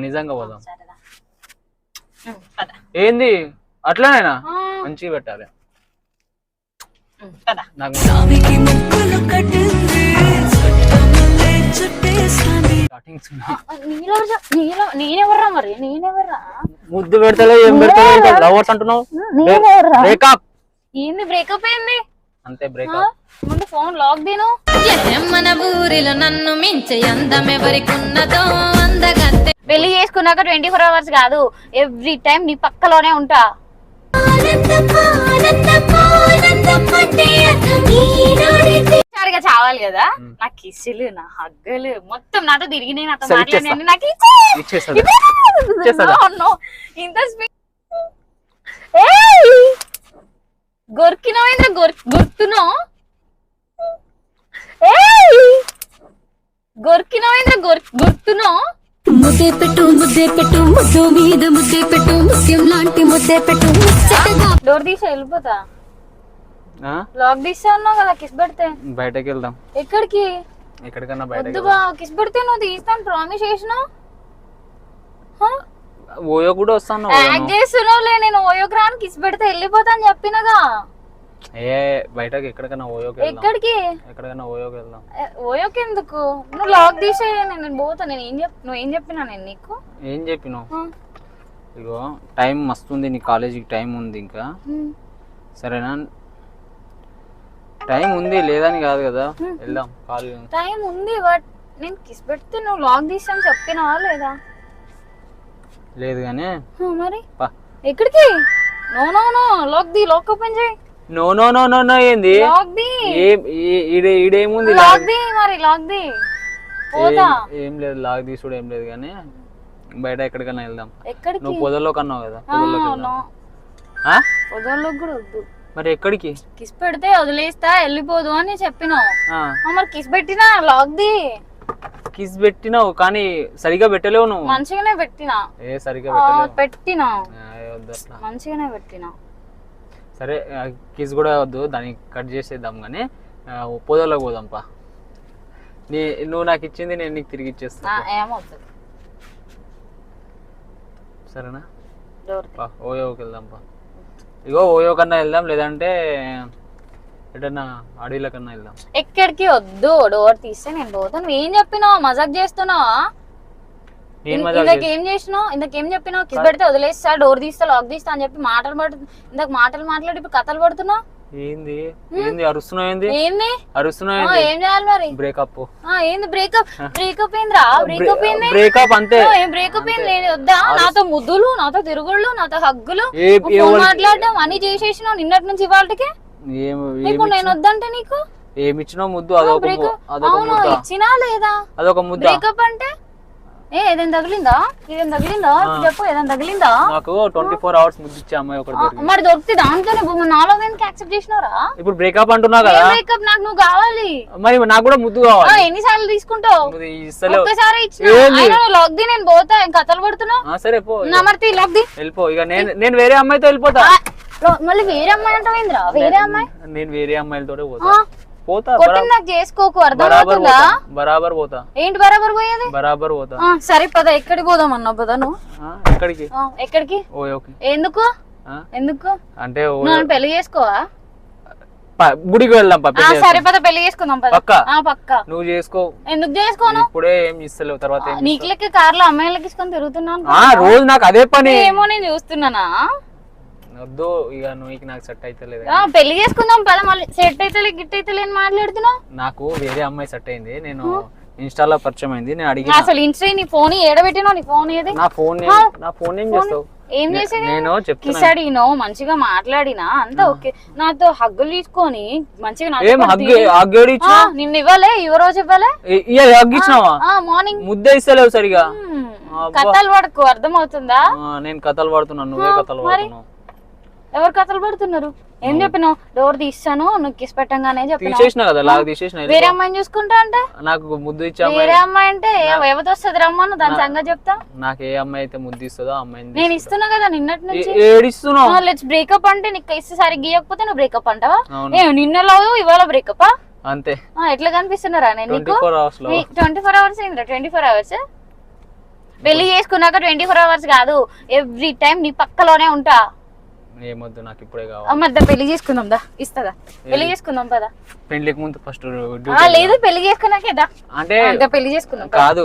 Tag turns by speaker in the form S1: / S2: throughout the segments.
S1: నిజంగా పోదాం. ఏంది అట్లానేనా? మంచిగా పెట్టాలి.
S2: నేనెవర్రా మరి నేనెవర్రా?
S1: ముద్దు పెడతలే ఏం పెడతలే లవర్స్ అంటున్నావు. బ్రేకప్
S2: ఏంది? బ్రేకప్ ఏంది?
S1: అంతే బ్రేకప్.
S2: ముందు ఫోన్ లాక్ దీను.
S3: మన ఊరిలో నన్ను మించే అందం ఎవరికున్నదో అందగత్తె.
S2: పెళ్లి చేసుకున్నాక 24 hours కాదు, ఎవ్రీ టైం నీ పక్కలోనే ఉంటా. చావాలి కదా నా కిస్సులు, నా హగ్గులు మొత్తం నాతో తిరిగినాయి, నాతో మాట్లాడినా. నాకు ఇంత గొరికినో గుర్తునో గుర్తునో.
S3: ముద్దే పెట్టు ముద్దు మీద ముద్దే పెట్టు, ముత్యం లాంటి ముద్దే పెట్టు.
S2: డోర్ తీసి వెళ్ళిపోతా. లాక్ తీసా అన్నావు కదా, కిస్ పెడితే
S1: బయటకి వెళ్దాం.
S2: ఎక్కడికి?
S1: ఎక్కడికన్నా బయటకి.
S2: వద్దుగా, కిస్ పెడితే నువ్వు తీస్తాను ప్రామిస్ చేసినావు.
S1: ఓయో కూడా వస్తాను.
S2: యాక్ట్ చేస్తున్నావులే. నేను ఓయోకి రాను, కిస్ పెడితే వెళ్ళిపోతా అని చెప్పినగా.
S1: ఏ బయటకి ఎక్కడికన్నా ఓయోకి.
S2: ఎక్కడికి?
S1: ఎక్కడికన్నా ఓయోకి వెళ్దాం.
S2: ఓయోకి ఎందుకు? నువ్వు లాక్ తీసే నేను పోతా. నువ్వు ఏం చెప్పినా నేను నీకు?
S1: ఏం చెప్పినావు? ఇగో టైం మస్తుంది, నీ కాలేజీకి టైం ఉంది ఇంకా. సరేనా? టైం ఉంది లేదని కాదు కదా, వెళ్దాం. కాలేజ్
S2: టైం ఉంది, బట్ నేను కిస్ పెడితే నువ్వు లాక్ తీసాను చెప్పినావా లేదా?
S1: లేదు కానీ
S2: మరి ఎక్కడికి? నో నో నో, లాక్ ది, లాక్ ఓపెన్ చేయి.
S1: No no no no no ఏంది?
S2: లాక్ ది.
S1: ఈడేముంది?
S2: లాక్ ది మరి, లాక్ ది. పోతా.
S1: ఏం లేదు, లాక్ తీసుడు ఏం లేదు కానీ బయట ఎక్కడికన్నా వెళ్దాం.
S2: ఎక్కడికి?
S1: నువ్వు పొదల్లోకి అన్నావు కదా,
S2: పొదల్లోకి కూడా వద్దు.
S1: మరి ఎక్కడికి?
S2: కిస్ పెడితే వదిలేస్తా వెళ్ళిపోదు అని చెప్పినావు. మరి కిస్ పెట్టినా లాక్ ది.
S1: కిస్ పెట్టినావు కానీ సరిగా పెట్టలేవు నువ్వు.
S2: మంచిగానే పెట్టినా.
S1: ఏ సరిగా
S2: పెట్టినా, మంచిగానే పెట్టినా.
S1: సరే కిస్ కూడా వద్దు, దాన్ని కట్ చేసేద్దాం కానీ పొదల్లోకి పోదాంపా. నువ్వు నాకు ఇచ్చింది నేను నీకు తిరిగి ఇచ్చేస్తా.
S2: ఏమవుతుంది?
S1: సరేనా? ఓయోకి వెళ్దాంపా. ఇగో ఓయో కన్నా వెళ్దాం, లేదంటే ఎటన్నా అడవిలో కన్నా వెళ్దాం.
S2: ఎక్కడికి వద్దు, డోర్ తీస్తే నేను పోతాను. నువ్వు ఏం చెప్పినావు? మజాక్ చేస్తున్నావా? ఇందాకేం చేసినావు? ఇందాకేం చెప్పినావు? కిస్ పెడితే వదిలేస్తా, డోర్ తీస్తా, లాక్ తీస్తా అని చెప్పి మాటలు మాట్లాడి ఇప్పుడు కథలు పడుతున్నావు.
S1: ఏంది ఏంది అరుస్తున్నావు? ఏంది
S2: ఏంది
S1: అరుస్తున్నావు?
S2: ఏం చేయాలి మరి?
S1: బ్రేకప్.
S2: ఏంది బ్రేకప్? బ్రేకప్ ఏంద్రా? బ్రేకప్ ఏంది?
S1: బ్రేకప్ అంతే.
S2: ఏం బ్రేకప్ ఏంది? నేను వద్దా? నాతో ముద్దులు, నాతో తిరుగుళ్ళు, నాతో హగ్గులు, మాట్లాడడం అన్ని చేసేసినావు నిన్నటి నుంచి ఇవాళకి. ఇప్పుడు నేను వద్దంటే నీకు
S1: ఏమి ఇచ్చినావు? ముద్దు. అదొక
S2: ఇచ్చినా లేదా?
S1: అదొక ముద్దు.
S2: బ్రేకప్ అంటే ఏదైనా తగిలిందా? ఏదైనా తగిలిందా? చెప్పు, ఏదైనా తగిలిందా?
S1: నాకు 24 hours ముద్దు ఇచ్చే అమ్మాయి ఒకటి
S2: మరి దొరికితే దాంతోనే నాలో యాక్సెప్ట్ చేసినారా?
S1: ఇప్పుడు బ్రేకప్ అంటున్నా కదా.
S2: బ్రేకప్ నాకు నువ్వు కావాలి,
S1: మరి నాకు కూడా ముద్దు కావాలి.
S2: ఎన్నిసార్లు తీసుకుంటావు? ఒక్కసారి ఇచ్చిన లాక్ ది, నేను పోతా. ఏం కథలు పడుతున్నావు?
S1: సరే పో.
S2: మరి లాక్ ది,
S1: వెళ్ళిపో. ఇక నేను వేరే అమ్మాయితో వెళ్ళిపోతా.
S2: మళ్ళీ వేరే అమ్మాయి అంటావేంద్రా? వేరే అమ్మాయి?
S1: నేను వేరే అమ్మాయిలతో పోతా.
S2: నాకు చేసుకోకు, అర్థమవుతుందా?
S1: బరాబర్ పోతా.
S2: ఏంటి బరాబర్ పోయేది?
S1: బరాబర్ పోతా.
S2: సరే పద. ఎక్కడికి పోదాం అన్నావు పద. నువ్వు
S1: ఎక్కడికి?
S2: ఎక్కడికి? ఎందుకు? ఎందుకు
S1: అంటే
S2: నన్ను పెళ్లి చేసుకోవా?
S1: గుడికి వెళ్దాం.
S2: సరే పద, పెళ్లి చేసుకుందాం. పక్క.
S1: నువ్వు చేసుకో.
S2: ఎందుకు చేసుకోను?
S1: ఇప్పుడే ఏం ఇస్తలేవు, తర్వాత
S2: నీకు లెక్క కార్లో అమ్మాయిలకి తీసుకొని తిరుగుతున్నాను
S1: రోజు. నాకు అదే పని.
S2: ఏమో నేను చూస్తున్నానా?
S1: వద్దు ఇక నువ్వు, నాకు సెట్ అయితే లేదు.
S2: పెళ్లి చేసుకుందాం పద. మళ్ళీ సెట్ అయితే గిట్ అయితే లేని మాట్లాడుతున్నావు.
S1: నాకు వేరే అమ్మాయి సెట్ అయింది, నేను ఇన్స్టాలో పరిచయం అయింది. నేను అడిగి
S2: అసలు ఇన్స్టా నీ ఫోన్ ఏడబెట్టినావు? నీ ఫోన్ ఏది?
S1: నా ఫోన్ ఏం చేస్తావు?
S2: ఏం చేసేది?
S1: నేను
S2: కిస్ అడిగినో, మంచిగా మాట్లాడినా అంతా ఓకే. నాతో హగ్గులు తీసుకొని మంచిగా నిన్ను ఇవ్వలే? ఈ రోజు ఇవ్వలే? మార్నింగ్
S1: ముద్ద ఇస్తలేవు సరిగా.
S2: కథలు పడకు, అర్థమవుతుందా?
S1: నేను కథలు పడుతున్నాను, నువ్వే కథలు పడుతున్నావు.
S2: ఎవరు కథలు పడుతున్నారు? ఏం చెప్పినావు? డోర్ తీస్తాను, నువ్వు కిస్ పెట్టంగానే
S1: చెప్పినా.
S2: వేరే అమ్మాయిని చూసుకుంటా అంటే
S1: నాకు ముద్దు ఇచ్చా.
S2: వేరే అమ్మాయి అంటే ఎవరితో వస్తుంది రమ్మను, దాని సంగతి చెప్తా.
S1: నాకు ఏ అమ్మాయి అయితే ముద్దు ఇస్తుందో అమ్మాయిని
S2: నేను ఇస్తున్నా కదా నిన్నటి నుంచి.
S1: ఏడిస్తున్నావు?
S2: లెట్స్ బ్రేకప్ అంటే నీకు ఇస్తే సరిగ్గా గీయకపోతే నువ్వు బ్రేకప్ అంటావా? నిన్న లవ్ ఇవాళ బ్రేకప్
S1: అంతే.
S2: ఎట్లా కనిపిస్తున్నారా నేను?
S1: 24 hours
S2: ఏంద్రా 24 hours? పెళ్లి చేసుకున్నాక 24 hours కాదు, ఎవ్రీ టైం నీ పక్కలోనే ఉంటా.
S1: ఏమొద్దు నాకు ఇప్పుడే కావాలి.
S2: మధ్య పెళ్లి చేసుకుందాం దా, ఇస్తుందా? పెళ్లి చేసుకుందాం పదా.
S1: పెళ్లికి ముందు ఫస్ట్
S2: లేదు పెళ్లి చేసుకున్నాకేదా
S1: అంటే
S2: పెళ్లి చేసుకుందాం
S1: కాదు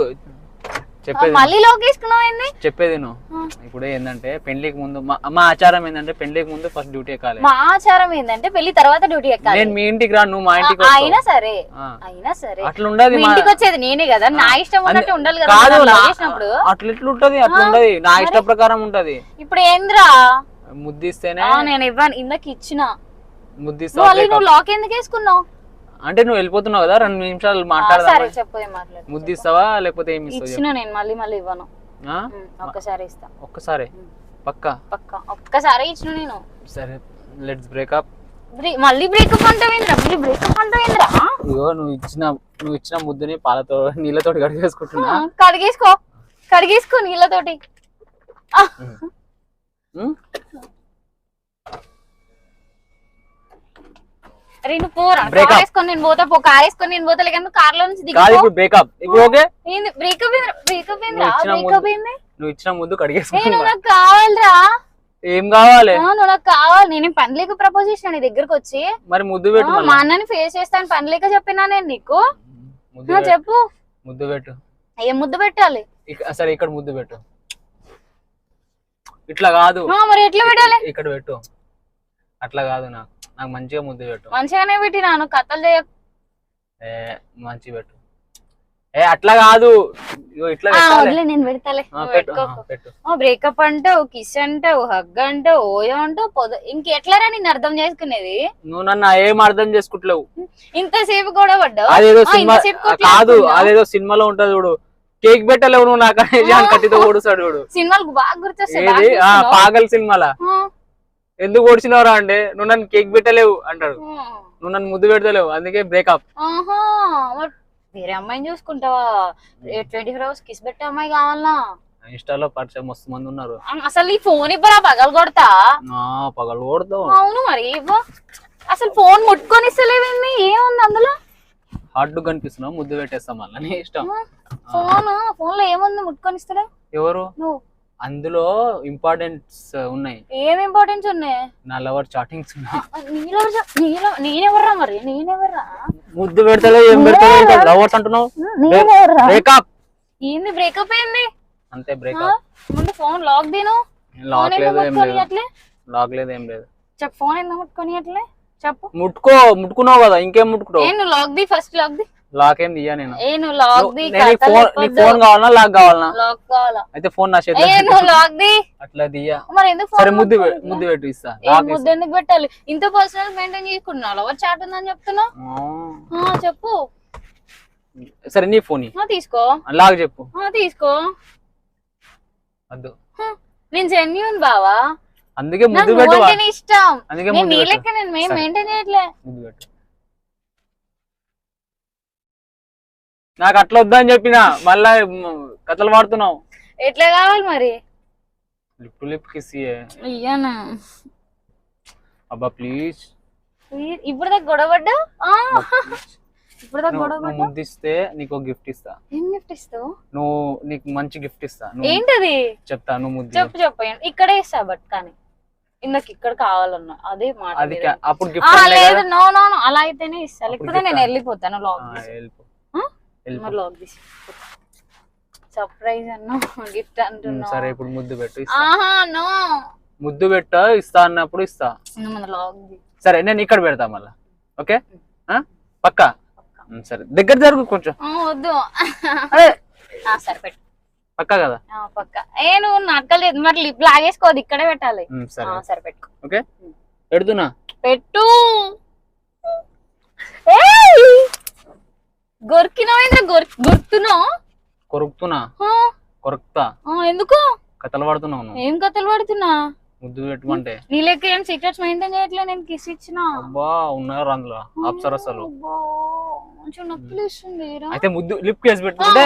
S1: చెప్పేది,
S2: మళ్ళీ లోకేసుకున్నావు ఏంది
S1: చెప్పేది నువ్వు. ఇప్పుడు ఏంటంటే పెళ్లికి ముందు మా ఆచారం ఏంటంటే పెళ్లికి ముందు ఫస్ట్ డ్యూటీ ఎక్కాలి.
S2: మా ఆచారం ఏంటంటే పెళ్లి తర్వాత డ్యూటీ ఎక్కాలి.
S1: నేను మీ ఇంటికి రా, నువ్వు మా ఇంటికి
S2: అయినా సరే
S1: అట్లా ఉండదు.
S2: మీ ఇంటికి వచ్చేది నేనే కదా, నా ఇష్టం ఉన్నట్టు ఉండాలి కదా.
S1: కాదు
S2: చేసినప్పుడు
S1: అట్లా ఇట్లా ఉంటది, అట్లా ఉండదు, నా ఇష్ట ప్రకారం ఉంటది.
S2: ఇప్పుడు ఏంద్రా
S1: ముద్దిస్తేనే
S2: నేను ఇవ్వను, ఇందాక ఇచ్చిన
S1: ముద్దిస్తా.
S2: నువ్వు లాక్ ఎందుకు వేసుకున్నావు
S1: అంటే నువ్వు వెళ్ళిపోతున్నావు కదా, 2 నిమిషాలు
S2: సరే
S1: మాట్లాడదాం.
S2: చెప్పు, ఏం మాట్లాడు.
S1: ముద్దిస్తావా లేకపోతే ఏమి ఇస్తావు?
S2: ఇచ్చిన నేను మళ్ళీ ఇవ్వను. ఒక్కసారి ఇస్తా.
S1: ఒక్కసారే పక్కా?
S2: పక్కా ఒక్కసారి ఇచ్చిన నేను.
S1: సరే లెట్స్ బ్రేకప్.
S2: మళ్ళీ బ్రేకప్ అంటావేంద్రా? మళ్ళీ బ్రేకప్ అంటావేంద్రా?
S1: ఇగో నువ్వు ఇచ్చిన ముద్దుని పాలతో నీళ్ళతో కడిగేసుకుంటున్నా.
S2: కడిగేసుకో నీళ్ళతోటి. అరే నువ్వు పోరా, కార్ వేసుకొని నేను పోతా, కార్ వేసుకొని నేను పోతా, లేక కార్ లో నుంచి దిగు.
S1: ఇప్పుడు బ్రేకప్ ఇప్పుడు ఓకే.
S2: బ్రేకప్ ఏంది?
S1: నువ్వు ఇచ్చిన ముద్దు కడిగేసుకున్నా.
S2: నువ్వు నాకు కావాలరా.
S1: ఏం కావాలి?
S2: నువ్వు నాకు కావాలి. నేను పని లేక ప్రపోజ్ చేసిన నీ దగ్గరకు వచ్చి.
S1: మరి ముద్దు పెట్టు.
S2: మా అన్నని ఫేస్ చేస్తాను పని లేక చెప్పినా నేను నీకు. చెప్పు
S1: ముద్దు పెట్టు.
S2: ఏం ముద్దు పెట్టాలి?
S1: సరే ఇక్కడ ముద్దు పెట్టు. ఇట్లా కాదు
S2: మరి ఎట్లా పెట్టాలి?
S1: ఇక్కడ పెట్టు. అట్లా కాదు, నాకు మంచిగా ముద్దు పెట్టు.
S2: మంచిగానే పెట్టినాను, కథలు చేయ.
S1: మంచి పెట్టు. అట్లా కాదు, ఇట్లా
S2: నేను పెడతాలే. బ్రేకప్ అంటావు, కిస్ అంటావు, హగ్ అంటావు, ఓయో అంటావు. ఇంకెట్లా నేను అర్థం చేసుకునేది?
S1: నువ్వు నన్ను ఏం అర్థం చేసుకుంటలేవు.
S2: ఇంతసేపు కూడా పడ్డావు.
S1: అదేదో సినిమా కాదు, అదేదో సినిమాలో ఉంటది చూడు, కేక్ పెట్టలేవు నువ్వు నాకు అనేసి కట్టితో ఓడుస్తాడు చూడు.
S2: సినిమాలకు బాగా గుర్తొస్తాయి.
S1: పాగల్ సినిమాలా ఎందుకు ఓడిచినవరా అంటే, నువ్వు నన్ను కేక్ పెట్టలేవు అంటాడు, నువ్వు నన్ను ముద్దు పెడతలేవు, అందుకే బ్రేకప్.
S2: వేరే అమ్మాయిని చూసుకుంటావా? 24 hours కిస్ పెట్టే అమ్మాయి కావాలనా?
S1: ఇన్స్టాలో పరిచయం మస్తు మంది ఉన్నారు.
S2: అసలు ఈ ఫోన్ ఇవ్వరా? పగలు కొడతా.
S1: పగలు కొడతావు.
S2: అవును మరి అసలు ఫోన్ ముట్టుకొని ఇస్తలేవేంది? ఏముంది అందులో?
S1: హార్డ్ కనిపిస్తున్నావు, ముద్దు పెట్టేస్తాం మళ్ళీ, నీ ఇష్టం.
S2: ఫోన్ లో ఏముంది ముట్టుకొని ఇస్తలే?
S1: ఎవరు?
S2: నువ్వు.
S1: అందులో ఇంపార్టెంట్స్ ఉన్నాయి.
S2: ఏం ఇంపార్టెన్స్ ఉన్నాయి?
S1: నా లవర్ చాటింగ్స్ ఉన్నాయి.
S2: నేనెవర్రా మరి? నేనెవర్రా?
S1: ముద్దు పెడతలే, ఏం పెడతలే, లవర్స్ అంటున్నావు. బ్రేకప్
S2: ఏంది? బ్రేకప్ ఏంది?
S1: అంతే బ్రేకప్.
S2: ముందు ఫోన్ లాక్ దీను.
S1: లాక్ లేదు, ఏం లేదు. లాక్ లేదు, ఏం లేదు.
S2: చెప్పు, ఫోన్ ఎందుకు ముట్టుకొని అట్లే చెప్పు.
S1: ముట్టుకున్నావు కదా, ఇంకేం ముట్టుకుంటావు?
S2: నువ్వు లాక్ ది, ఫస్ట్ లాక్ ది.
S1: లాక్ ఏం దియ్యా నేను.
S2: నువ్వు లాక్ ది.
S1: నీ ఫోన్ కావాలనా లాక్ కావాలనా?
S2: లాక్ కావాలా?
S1: అయితే ఫోన్ నా చేతిలో.
S2: నువ్వు లాక్ ది.
S1: అట్లా దియ్యా.
S2: మరి ఎందుకు?
S1: సరే ముద్దు పెట్టు, ఇస్తా.
S2: ముద్దు ఎందుకు పెట్టాలి? ఇంత పర్సనల్ మెయింటైన్ చేసుకున్నావు. లవర్ చాట్ ఉందని చెప్తున్నావు. చెప్పు.
S1: సరే నీ ఫోన్
S2: తీసుకో.
S1: లాక్ చెప్పు.
S2: తీసుకో.
S1: వద్దు,
S2: నేను జెన్యూన్ బావా,
S1: అందుకే ముద్దు పెట్టు.
S2: ఇష్టం.
S1: అందుకే
S2: నీ లెక్క నేను మెయింటైన్ చేయట్లే.
S1: ముద్దు పెట్టు. నాకు అట్లా వద్దని చెప్పిన, మళ్ళా కథలు వాడుతున్నావు.
S2: ఎట్లా కావాలి మరి?
S1: లిప్ టు లిప్ కిస్
S2: ఇయ్యానా?
S1: అబ్బా ప్లీజ్.
S2: ఇప్పుడు దాకా గొడవడ్డా? ఇప్పుడు దాకా గొడవ
S1: ముద్దిస్తే నీకు గిఫ్ట్ ఇస్తా.
S2: ఏం గిఫ్ట్ ఇస్తావు?
S1: నీకు మంచి గిఫ్ట్ ఇస్తా.
S2: ఏంటది?
S1: చెప్తా, నువ్వు ముద్దు
S2: చెప్పు. ఇక్కడే ఇస్తా, బట్ కానీ ఇందాక ఇక్కడ కావాలన్నా అదే మాట.
S1: అది అప్పుడు గిఫ్ట్
S2: లేదు. నో అలా అయితేనే ఇస్తా, లేకపోతే నేను వెళ్ళిపోతాను. సర్ప్రైజ్ అన్నా, గిఫ్ట్ అంటున్నా.
S1: సరే ఇప్పుడు ముద్దు పెట్టు.
S2: నో
S1: ముద్దు పెట్ట ఇస్తా అన్నప్పుడు ఇస్తా. సరే నేను ఇక్కడ పెడతా మళ్ళా. ఓకే పక్కా? సరే దగ్గర జరుగు కొంచెం.
S2: వద్దు. సరే పెట్టు.
S1: పక్కా కదా?
S2: పక్కా. నువ్వు నాటకాలు లేదు మరి, లిప్ లాగేసుకోదు, ఇక్కడే పెట్టాలి. సరే పెట్టుకో.
S1: ఓకే పెడుతున్నా.
S2: పెట్టు.
S1: కొరుకుతా.
S2: ఎందుకు
S1: కథలు పడుతున్నావు?
S2: ఏం కథలు పడుతున్నా?
S1: ముద్దు పెట్టమంటే
S2: నీ లెక్క ఏం సీక్రెట్స్ మెయింటైన్ చేయట్లే. నేను కిస్ ఇచ్చిన.
S1: అబ్బా ఉన్నారు అందులో అప్సరసలు.
S2: నొప్పిస్తుంది.
S1: అయితే ముద్దు లిప్ కేస్ పెట్టుకుంటే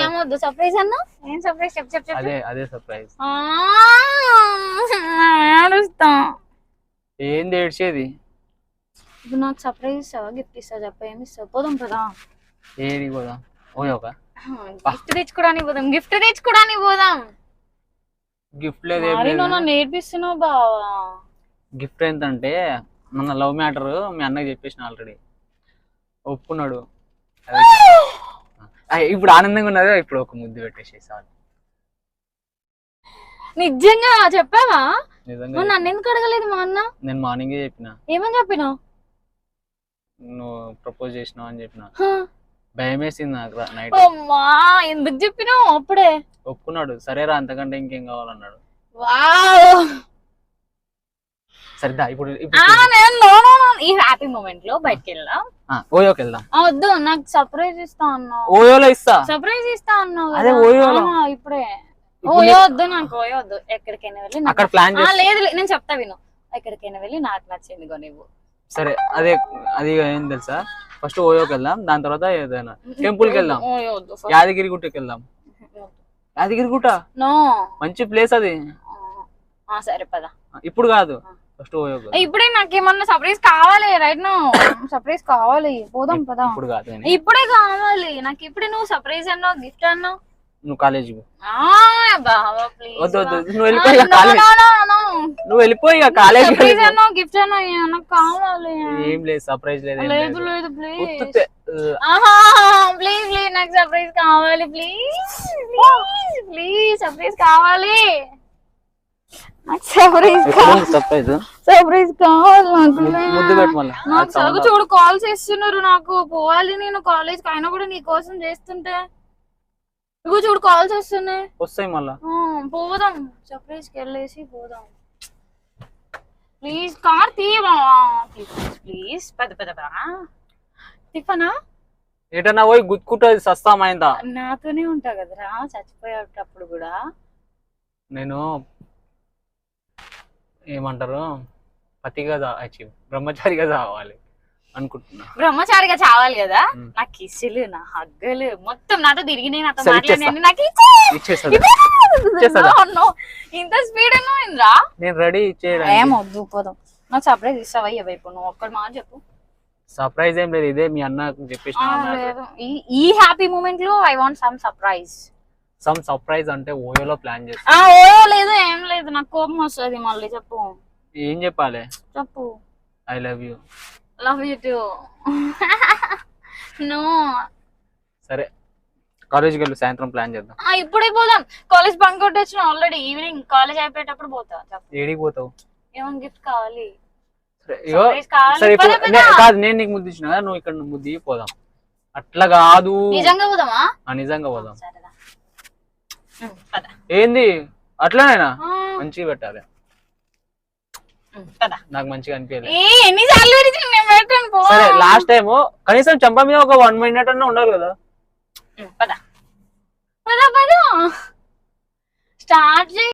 S2: ఏమొద్దు. సర్ప్రైజ్ అన్నా? ఏం సర్ప్రైజ్? చెప్పు.
S1: అదే సర్ప్రైజ్.
S2: ఏడుస్తా.
S1: ఏంది ఏడ్చేది?
S2: ఇప్పుడు నాకు సర్ప్రైజ్ ఇస్తావా, గిఫ్ట్ ఇస్తావా? చెప్ప. ఏమి ఇస్తావు? పోదాం పదా.
S1: ఏది పోదాం? ఓయోగా
S2: గిఫ్ట్ తెచ్చుకోవడానికి పోదాం, గిఫ్ట్ తెచ్చుకోవడానికి పోదాం.
S1: గిఫ్ట్ లేదు ఏం
S2: మరి
S1: లేదు.
S2: నువ్వు నన్ను నేర్పిస్తున్నావు బావా.
S1: గిఫ్ట్ ఏంటంటే మన లవ్ మ్యాటర్ మీ అన్నకి చెప్పేసిన ఆల్రెడీ, ఒప్పుకున్నాడు. ఇప్పుడు ఆనందంగా ఉన్నది, ఇప్పుడు ఒక ముద్దు పెట్టేసి చాలు.
S2: నిజంగా చెప్పావా?
S1: నిజంగా
S2: నువ్వు నన్ను ఎందుకు అడగలేదు మా అన్న?
S1: నేను మార్నింగే చెప్పిన,
S2: ఏమని చెప్పినావు?
S1: నువ్వు ప్రపోజ్ చేసినావు అని చెప్పిన. భయం వేసింది నాకు నైట్.
S2: అమ్మా ఎందుకు చెప్పినావు అప్పుడే?
S1: ఒప్పుకున్నాడు, సరేరా అంతకంటే ఇంకేం కావాలన్నాడు.
S2: వావ్.
S1: సరిదా ఇప్పుడు
S2: ఈ హ్యాపీ మూమెంట్ లో బయటకి వెళ్దాం.
S1: ఓయోకి వెళ్దాం.
S2: వద్దు, నాకు సర్ప్రైజ్ ఇస్తా అన్నావు.
S1: ఓయోలో ఇస్తా.
S2: సర్ప్రైజ్ ఇస్తా అన్నావు
S1: అదే ఓయోలో.
S2: ఇప్పుడే ఓయో వద్దు, నాకు ఓయో వద్దు. ఎక్కడికైనా వెళ్ళి
S1: అక్కడ ప్లాన్
S2: లేదు నేను చెప్తా విను. ఎక్కడికైనా వెళ్ళి నాకు నచ్చింది కొనివ్వు.
S1: సరే అదే అది ఏం తెలుసా, ఫస్ట్ ఓయోకి వెళ్దాం, దాని తర్వాత ఏదైనా టెంపుల్ కి వెళ్దాం. యాదగిరి గుట్టకి వెళ్దాం. యాదగిరి గుట్ట
S2: నో
S1: మంచి ప్లేస్ అది.
S2: సరే పద.
S1: ఇప్పుడు కాదు, ఫస్ట్ ఓయోకి.
S2: ఇప్పుడే నాకేమన్నా సర్ప్రైజ్ కావాలి. రైట్ నో సర్ప్రైజ్ కావాలి, పోదాం పద.
S1: ఇప్పుడు కాదు,
S2: ఇప్పుడే కావాలి నాకు. ఇప్పుడే నువ్వు సర్ప్రైజ్ అన్నావు, గిఫ్ట్ అన్నావు.
S1: నువ్వు కాలేజీ
S2: బావా ప్లీజ్.
S1: వద్దు వద్దు, నువ్వు వెళ్ళిపోయి కాలేజ్, నువ్వు వెళ్ళిపోయి కాలేజ్.
S2: సర్ప్రైజ్ అన్నావు, గిఫ్ట్ అన్నావు, నాకు కావాలి.
S1: ఏం లేదు, సర్ప్రైజ్ లేదు.
S2: లేదు లేదు ప్లీజ్ ప్లీజ్ ప్లీజ్, నాకు సర్ప్రైజ్ కావాలి ప్లీజ్ ప్లీజ్ ప్లీజ్, సర్ప్రైజ్ కావాలి నాకు. సర్ప్రైజ్ సర్ప్రైజ్ కావాలి నాకు.
S1: ముద్దు పెట్టు మళ్ళీ.
S2: నాకు చదువు చూడు, కాల్స్ చేస్తున్నారు నాకు. పోవాలి నేను కాలేజ్ కి, అయినా కూడా నీ కోసం చేస్తుంటే ఇగో చూడు కాల్స్ వస్తున్నాయి.
S1: వస్తాయి మళ్ళా.
S2: పోదాం సర్ప్రైజ్ కి వెళ్ళేసి పోదాం ప్లీజ్. కార్ తీయవా ప్లీజ్ ప్లీజ్. పెద్ద పెద్ద టిఫనా
S1: ఏటన్నా పోయి గుర్తుకుంటుంది సస్తామైందా.
S2: నాతోనే ఉంటా కదరా చచ్చిపోయేటప్పుడు కూడా.
S1: నేను ఏమంటారు, పతిగా బ్రహ్మచారిగా చావాలి అనుకుంటున్నా.
S2: బ్రహ్మచారిగా చావాలి కదా. నా కిస్సులు, నా హగ్గలు మొత్తం నాతో తిరిగినాయి, నాతో మాట్లాడినాయి. నాకు ఇంత స్పీడ్ ఏమోందిరా.
S1: నేను రెడీ చేయడానికి.
S2: ఏమొద్దు పోదాం. నాకు సర్ప్రైజ్ ఇస్తావా? ఇవ్వైపు నువ్వు ఒక్కటి మాట చెప్పు.
S1: సర్ప్రైజ్ ఏం లేదు, ఇదే మీ అన్న చెప్పేసి.
S2: ఈ హ్యాపీ మూమెంట్ లో I want some surprise.
S1: Some surprise అంటే ఓయోలో ప్లాన్ చేస్తా.
S2: ఓయో లేదు ఏం లేదు, నాకు కోపం వస్తుంది మళ్ళీ. చెప్పు.
S1: ఏం చెప్పాలి?
S2: చెప్పు.
S1: I love you.
S2: Love you too. No.
S1: సరే కాలేజ్కి వెళ్ళి సాయంత్రం ప్లాన్ చేద్దాం.
S2: ఇప్పుడే పోదాం. కాలేజ్ బంక్ కొట్టొచ్చిన ఆల్రెడీ. ఈవినింగ్ కాలేజ్ అయిపోయేటప్పుడు పోతా.
S1: ఏడికి పోతావు?
S2: ఏమైనా గిఫ్ట్ కావాలి.
S1: సరే కాదు, నేను నీకు ముద్దు ఇచ్చిన కదా, నువ్వు ఇక్కడ ముద్దు పోదాం. అట్లా కాదు,
S2: నిజంగా పోదామా?
S1: నిజంగా పోదాం. ఏంది అట్లానేనా? మంచిగా పెట్టాలి, నాకు మంచిగా అనిపించలేదు.
S2: ఎన్నిసార్లు
S1: సరే లాస్ట్ టైం కనీసం చంప మీద ఒక 1 minute అన్నా ఉండాలి కదా.